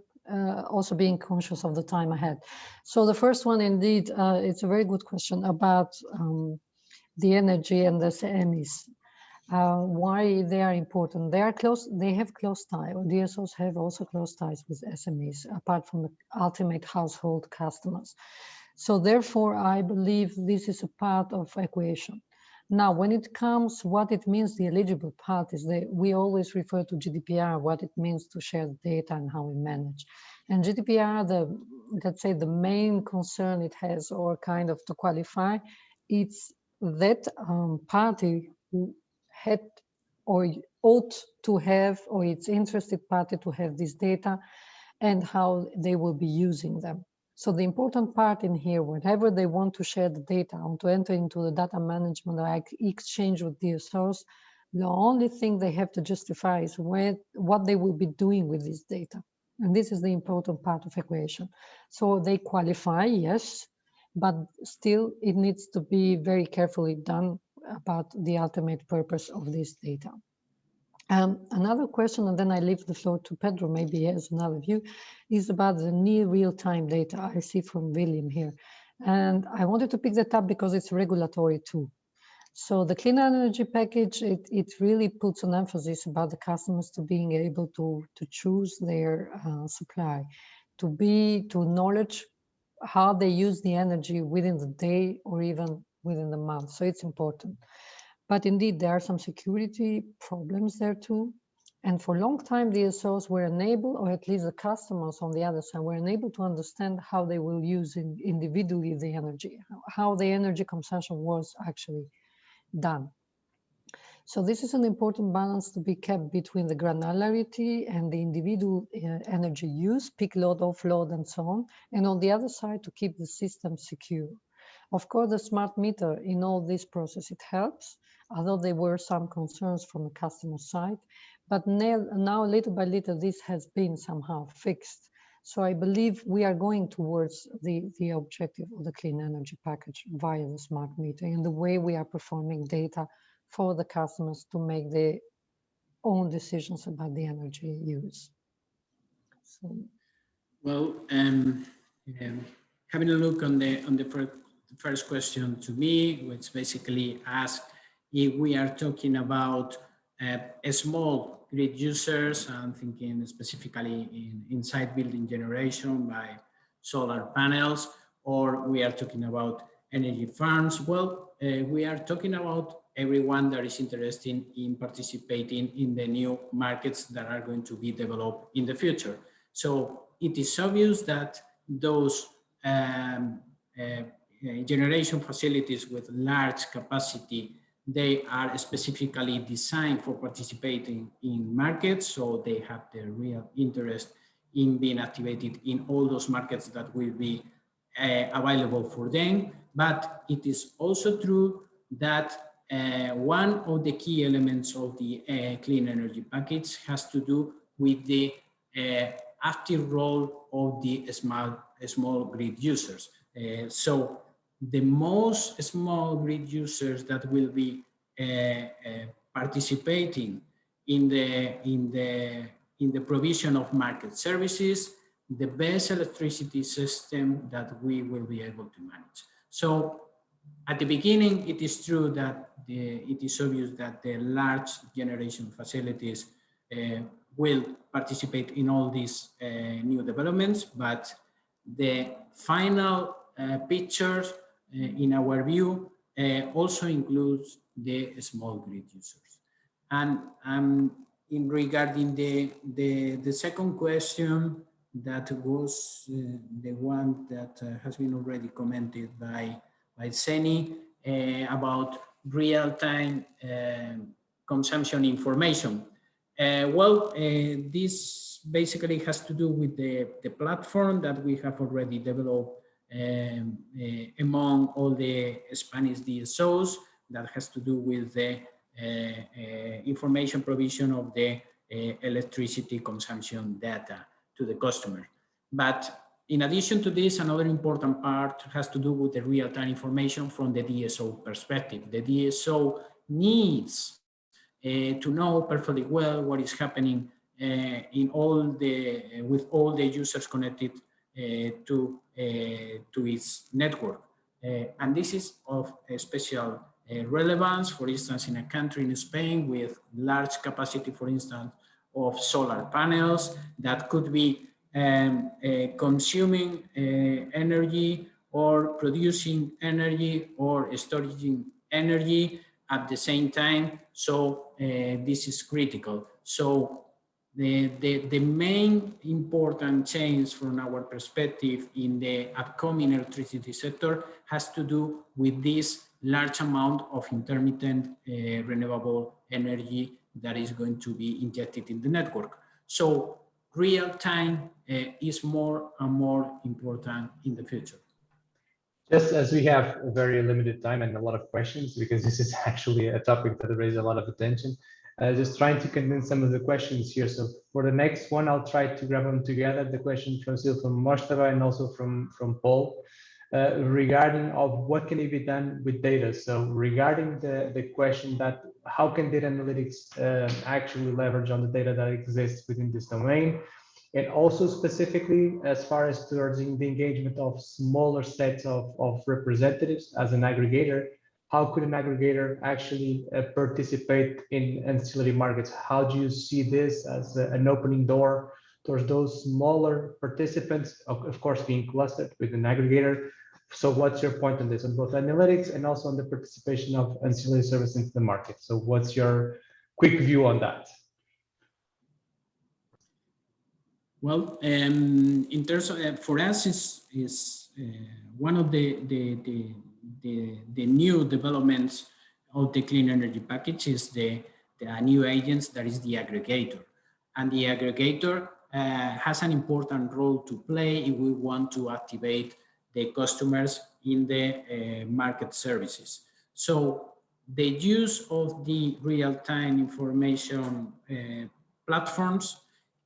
also being conscious of the time ahead. So the first one, indeed, it's a very good question about the energy and the SMEs. Why they are important? They are close. They have close ties. DSOs have also close ties with SMEs, apart from the ultimate household customers. So therefore, I believe this is a part of equation. Now, when it comes, what it means, the eligible parties, we always refer to GDPR, what it means to share data and how we manage. And GDPR, let's say the main concern it has, or kind of to qualify, it's that party who had or ought to have, or its interested party to have this data, and how they will be using them. So the important part in here, whenever they want to share the data and to enter into the data management or exchange with DSOs, the only thing they have to justify is what they will be doing with this data. And this is the important part of equation. So they qualify, yes, but still it needs to be very carefully done about the ultimate purpose of this data. Another question, and then I leave the floor to Pedro, maybe he has another view, is about the near real-time data I see from William here. And I wanted to pick that up because it's regulatory too. So the clean energy package, it really puts an emphasis about the customers to being able to choose their supply, to knowledge how they use the energy within the day or even within the month. So it's important. But indeed, there are some security problems there too. And for a long time, DSOs were unable, or at least the customers on the other side, were unable to understand how they will use individually the energy, how the energy consumption was actually done. So this is an important balance to be kept between the granularity and the individual energy use, peak load, off load, and so on. And on the other side, to keep the system secure. Of course, the smart meter in all this process, it helps, although there were some concerns from the customer side. But now little by little, this has been somehow fixed. So I believe we are going towards the objective of the clean energy package via the smart meter and the way we are performing data for the customers to make their own decisions about the energy use. So. Well, having a look on the first question to me, which basically asks if we are talking about small grid users, I'm thinking specifically inside building generation by solar panels, or we are talking about energy farms. Well, we are talking about everyone that is interested in participating in the new markets that are going to be developed in the future. So it is obvious that those generation facilities with large capacity, they are specifically designed for participating in markets. So they have the real interest in being activated in all those markets that will be available for them. But it is also true that one of the key elements of the clean energy package has to do with the active role of the small grid users. So the most small grid users that will be participating in the provision of market services, the best electricity system that we will be able to manage. So at the beginning, it is true that it is obvious that the large generation facilities will participate in all these new developments, but the final pictures, in our view, also includes the small grid users. And in regarding the second question, that was the one that has been already commented by Tzeni about real-time consumption information. This basically has to do with the platform that we have already developed among all the Spanish DSOs that has to do with the information provision of the electricity consumption data to the customer. But in addition to this, another important part has to do with the real-time information from the DSO perspective. The DSO needs to know perfectly well what is happening with all the users connected to its network. And this is of special relevance, for instance, in a country in Spain with large capacity, for instance, of solar panels that could be consuming energy or producing energy or storing energy at the same time. So this is critical. So the main important change from our perspective in the upcoming electricity sector has to do with this large amount of intermittent renewable energy that is going to be injected in the network. So real time is more and more important in the future. Just as we have a very limited time and a lot of questions, because this is actually a topic that raises a lot of attention, just trying to condense some of the questions here. So for the next one, I'll try to grab them together. The question from Mostava and also from Paul regarding of what can be done with data. So regarding the question that how can data analytics actually leverage on the data that exists within this domain? And also specifically as far as towards the engagement of smaller sets of representatives as an aggregator, how could an aggregator actually participate in ancillary markets? How do you see this as an opening door towards those smaller participants, of course, being clustered with an aggregator? So what's your point on this, on both analytics and also on the participation of ancillary services into the market? So what's your quick view on that? Well, in terms of, for us, is one of the new developments of the clean energy package is the new agents, that is the aggregator. And the aggregator has an important role to play if we want to activate the customers in the market services. So the use of the real-time information platforms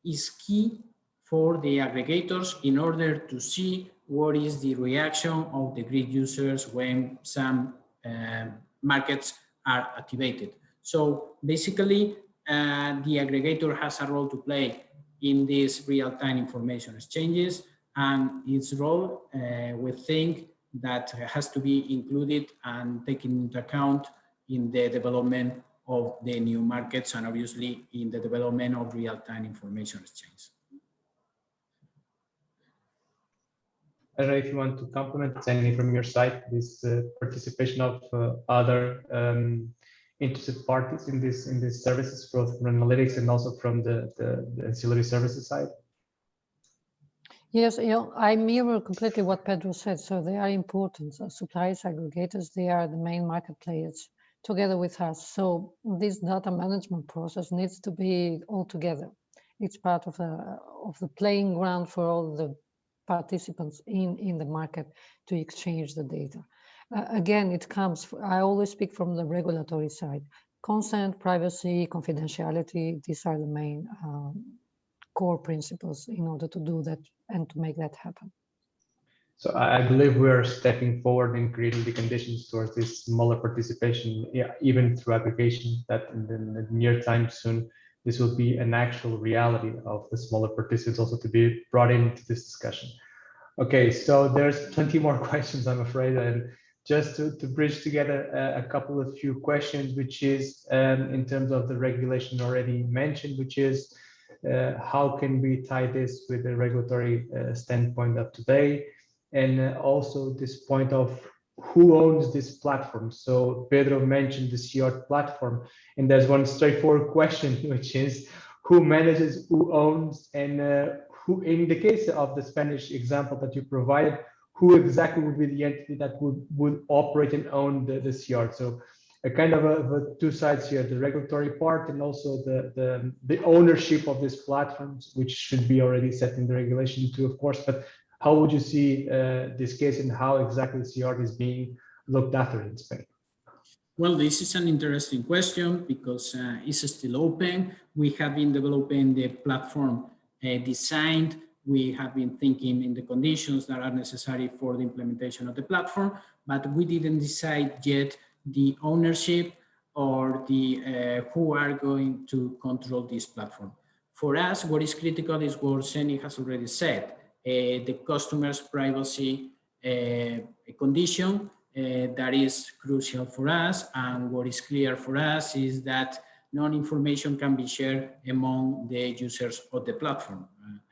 is key for the aggregators in order to see what is the reaction of the grid users when some markets are activated. So basically, the aggregator has a role to play in these real-time information exchanges, and its role, we think, that has to be included and taken into account in the development of the new markets and obviously in the development of real-time information exchange. I don't know if you want to complement Tzeni from your side, this participation of other interested parties in these services, both from analytics and also from the ancillary services side. Yes, you know, I mirror completely what Pedro said. So they are important. So suppliers, aggregators, they are the main market players together with us. So this data management process needs to be all together. It's part of the playing ground for all the participants in the market to exchange the data. Again, it comes, I always speak from the regulatory side. Consent, privacy, confidentiality, these are the main core principles in order to do that and to make that happen. So I believe we're stepping forward in creating the conditions towards this smaller participation, even through aggregation, that in the near time soon, this will be an actual reality of the smaller participants also to be brought into this discussion. Okay, so there's plenty more questions, I'm afraid, and just to bridge together a couple of few questions, which is in terms of the regulation already mentioned, which is how can we tie this with the regulatory standpoint of today, and also this point of who owns this platform. So Pedro mentioned the CEST platform, and there's one straightforward question, which is who manages, who owns, and who, in the case of the Spanish example that you provided, who exactly would be the entity that would operate and own the CEST. So a kind of a two sides here, the regulatory part and also the ownership of these platforms, which should be already set in the regulation too, of course. But how would you see this case and how exactly CEST is being looked after in Spain? Well, this is an interesting question because it's still open. We have been developing the platform designed. We have been thinking in the conditions that are necessary for the implementation of the platform, but we didn't decide yet the ownership or the who are going to control this platform. For us, what is critical is what Tzeni has already said. The customer's privacy condition that is crucial for us, and what is clear for us is that non-information can be shared among the users of the platform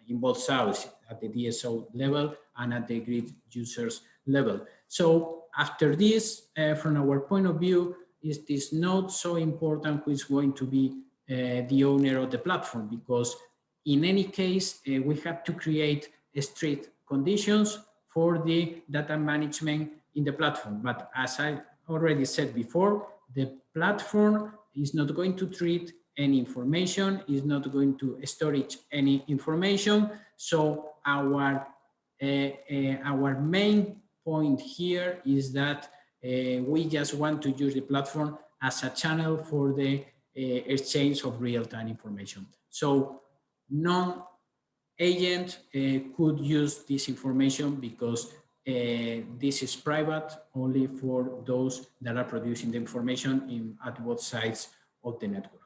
in both sides, at the E.DSO level and at the grid users level. So after this, from our point of view, it is not so important who is going to be the owner of the platform, because in any case, we have to create strict conditions for the data management in the platform. But as I already said before, the platform is not going to treat any information, is not going to storage any information. So our main point here is that we just want to use the platform as a channel for the exchange of real-time information. So non-agent could use this information because this is private only for those that are producing the information at both sides of the network.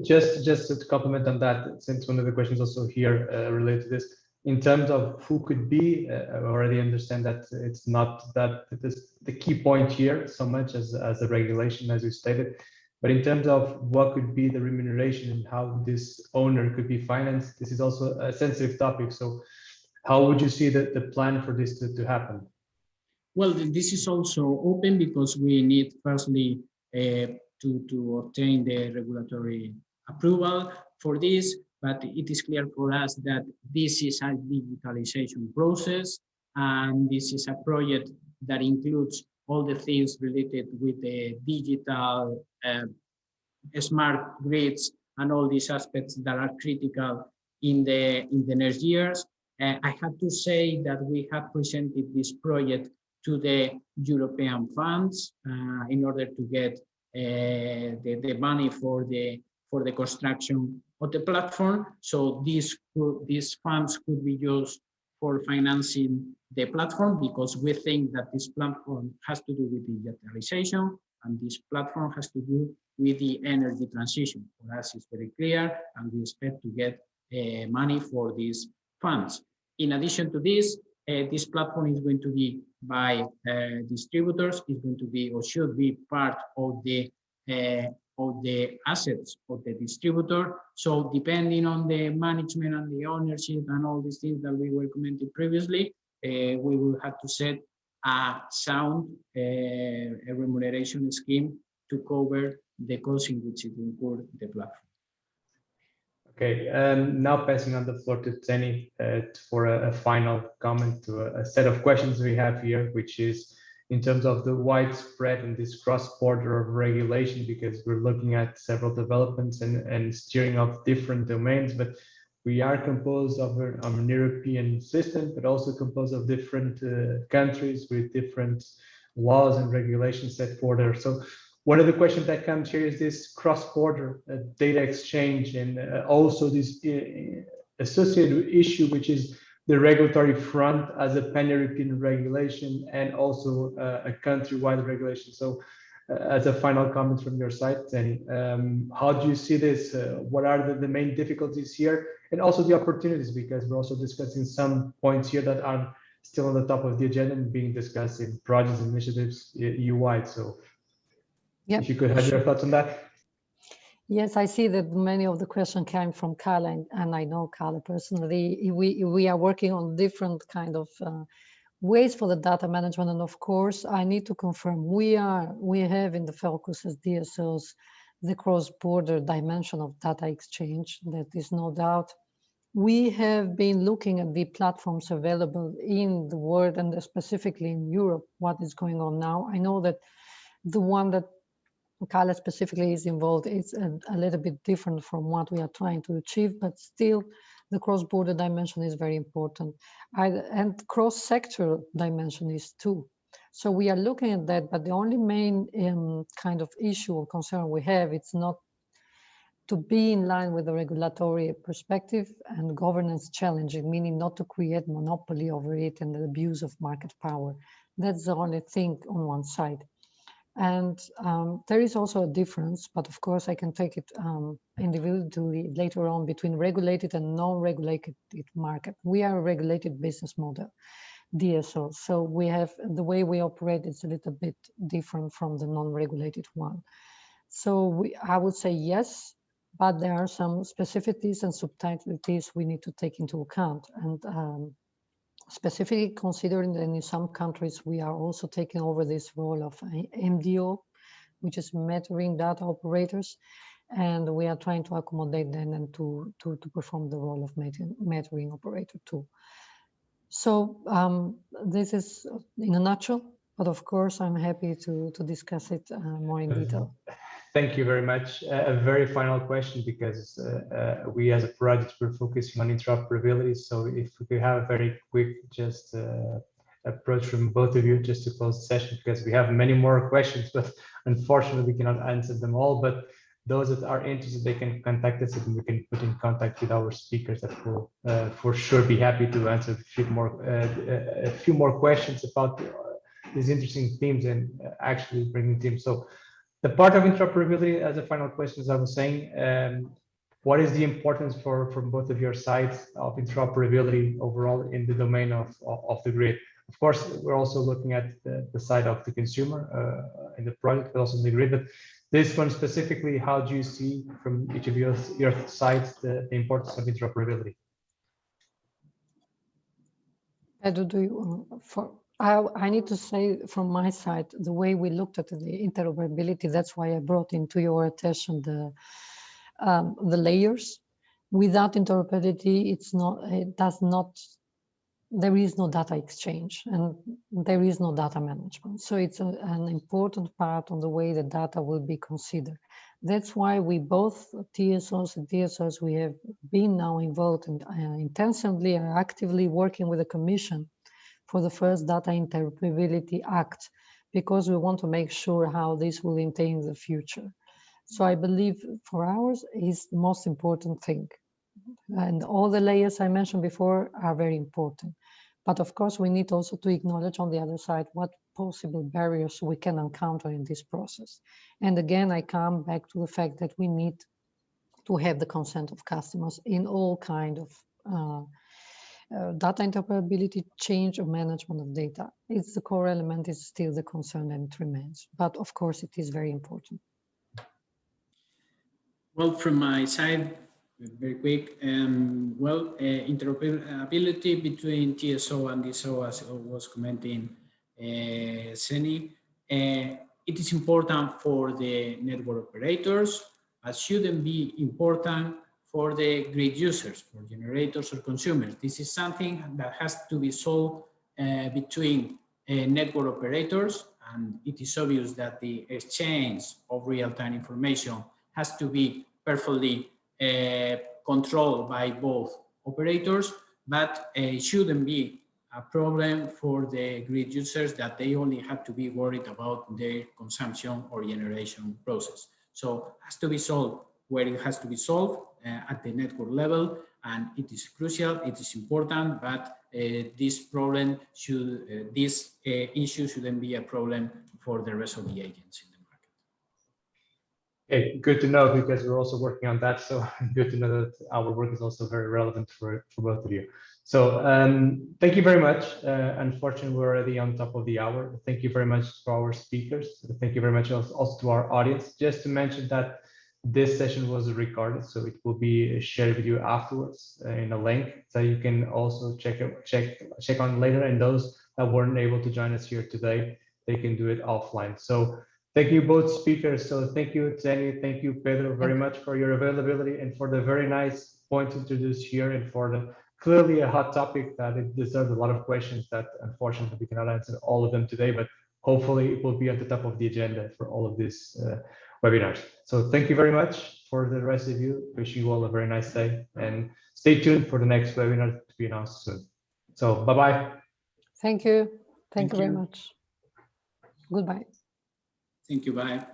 Just to comment on that, since one of the questions also here related to this, in terms of who could be, I already understand that it's not that the key point here so much as the regulation, as you stated, but in terms of what could be the remuneration and how this owner could be financed, this is also a sensitive topic. So how would you see the plan for this to happen? Well, this is also open because we need firstly to obtain the regulatory approval for this, but it is clear for us that this is a digitalization process, and this is a project that includes all the things related with the digital smart grids and all these aspects that are critical in the next years. I have to say that we have presented this project to the European funds in order to get the money for the construction of the platform. So these funds could be used for financing the platform, because we think that this platform has to do with digitalization, and this platform has to do with the energy transition. For us, it's very clear, and we expect to get money for these funds. In addition to this platform is going to be by distributors, is going to be or should be part of the assets of the distributor. So depending on the management and the ownership and all these things that we were commenting previously, we will have to set a sound remuneration scheme to cover the cost in which it incurred the platform. Okay, now passing on the floor to Tzeni for a final comment to a set of questions we have here, which is in terms of the widespread and this cross-border of regulation, because we're looking at several developments and steering of different domains, but we are composed of an European system, but also composed of different countries with different laws and regulations set for there. So one of the questions that comes here is this cross-border data exchange, and also this associated issue, which is the regulatory front as a pan-European regulation and also a country-wide regulation. So as a final comment from your side, Tzeni, how do you see this? What are the main difficulties here, and also the opportunities, because we're also discussing some points here that are still on the top of the agenda and being discussed in projects and initiatives EU-wide. So if you could have your thoughts on that. Yes, I see that many of the questions came from Carla, and I know Carla personally. We are working on different kind of ways for the data management, and of course, I need to confirm we have in the focus as DSOs the cross-border dimension of data exchange. That is no doubt. We have been looking at the platforms available in the world and specifically in Europe. What is going on now? I know that the one that Carla specifically is involved, it's a little bit different from what we are trying to achieve, but still the cross-border dimension is very important. And cross-sector dimension is too. So we are looking at that, but the only main kind of issue or concern we have, it's not to be in line with the regulatory perspective and governance challenging, meaning not to create monopoly over it and the abuse of market power. That's the only thing on one side. And there is also a difference, but of course I can take it individually later on between regulated and non-regulated market. We are a regulated business model, DSO. So we have the way we operate is a little bit different from the non-regulated one. So I would say yes, but there are some specificities and subtleties we need to take into account. And specifically considering that in some countries, we are also taking over this role of MDO, which is metering data operators. And we are trying to accommodate them and to perform the role of metering operator too. So this is in a nutshell, but of course, I'm happy to discuss it more in detail. Thank you very much. A very final question, because we as a project, we're focusing on interoperability. So if we could have a very quick just approach from both of you just to close the session, because we have many more questions, but unfortunately we cannot answer them all. But those that are interested, they can contact us and we can put in contact with our speakers that will for sure be happy to answer a few more questions about these interesting themes and actually bringing teams. So the part of interoperability, as a final question, as I was saying, what is the importance from both of your sides of interoperability overall in the domain of the grid? Of course, we're also looking at the side of the consumer in the project, but also in the grid. But this one specifically, how do you see from each of your sides the importance of interoperability? Pedro, do you I need to say from my side, the way we looked at the interoperability, that's why I brought into your attention the layers. Without interoperability, there is no data exchange and there is no data management. So it's an important part on the way the data will be considered. That's why we both, TSOs and DSOs, we have been now involved in, intensively and actively working with the Commission for the first Data Interoperability Act, because we want to make sure how this will entail in the future. So I believe for ours is the most important thing. And all the layers I mentioned before are very important. But of course, we need also to acknowledge on the other side what possible barriers we can encounter in this process. And again, I come back to the fact that we need to have the consent of customers in all kind of data interoperability, change of management of data. It's the core element, is still the concern and it remains. But of course, it is very important. Well, from my side, very quick, interoperability between TSO and DSO, as was commenting Tzeni, it is important for the network operators, but shouldn't be important for the grid users, for generators or consumers. This is something that has to be solved between network operators, and it is obvious that the exchange of real-time information has to be perfectly controlled by both operators, but it shouldn't be a problem for the grid users that they only have to be worried about their consumption or generation process. So it has to be solved where it has to be solved at the network level, and it is crucial, it is important, but this problem this issue shouldn't be a problem for the rest of the agents in the market. Okay, good to know, because we're also working on that. So good to know that our work is also very relevant for both of you. So thank you very much. Unfortunately, we're already on top of the hour. Thank you very much to our speakers. Thank you very much also to our audience. Just to mention that this session was recorded, so it will be shared with you afterwards in a link, so you can also check on later. And those that weren't able to join us here today, they can do it offline. So thank you both speakers. So thank you, Tzeni, thank you, Pedro, very much for your availability and for the very nice points introduced here, and for the clearly a hot topic that it deserves a lot of questions that unfortunately we cannot answer all of them today, but hopefully it will be at the top of the agenda for all of these webinars. So thank you very much for the rest of you. Wishing you all a very nice day, and stay tuned for the next webinar to be announced soon. So bye-bye. Thank you. Thank you very much. Goodbye. Thank you, bye.